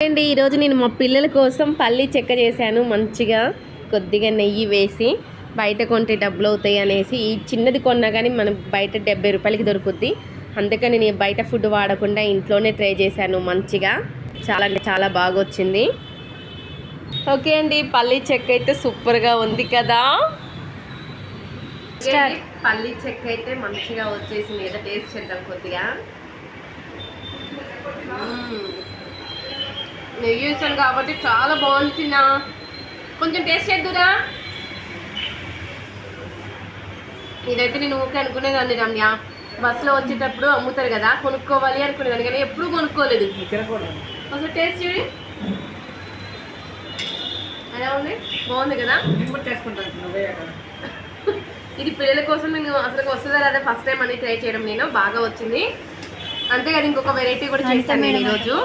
అండి ఈరోజు నేను మా పిల్లల కోసం పల్లి చెక్క చేశాను. మంచిగా కొద్దిగా నెయ్యి వేసి, బయట కొంటే డబ్బులు అవుతాయి అనేసి ఈ చిన్నది కొన్నా కానీ మనం బయట 70 రూపాయలకి దొరుకుద్ది. అందుకని నేను బయట ఫుడ్ వాడకుండా ఇంట్లోనే ట్రై చేశాను. మంచిగా చాలా అంటే చాలా బాగా వచ్చింది. ఓకే అండి, పల్లి చెక్క అయితే సూపర్గా ఉంది కదా. పల్లి చెక్క అయితే మంచిగా వచ్చేసింది కదా. టేస్ట్ చేద్దాం కొద్దిగా. నెయ్యి వేసాను కాబట్టి చాలా బాగుంటుందా. కొంచెం టేస్ట్ చేద్దురా. ఇదైతే నేను ఊరికే అనుకునేదాన్ని రమ్య, బస్సులో వచ్చేటప్పుడు అమ్ముతారు కదా, కొనుక్కోవాలి అనుకునేదాన్ని కానీ ఎప్పుడు కొనుక్కోలేదు. అసలు టేస్ట్ చూడి ఎలా ఉంది, బాగుంది కదా. ఇది పిల్లల కోసం నేను అసలు వస్తుందా లేదా ఫస్ట్ టైం అని ట్రై చేయడం. నేను బాగా వచ్చింది. అంతేకాదు ఇంకొక వెరైటీ కూడా చేస్తాను నేను ఈరోజు.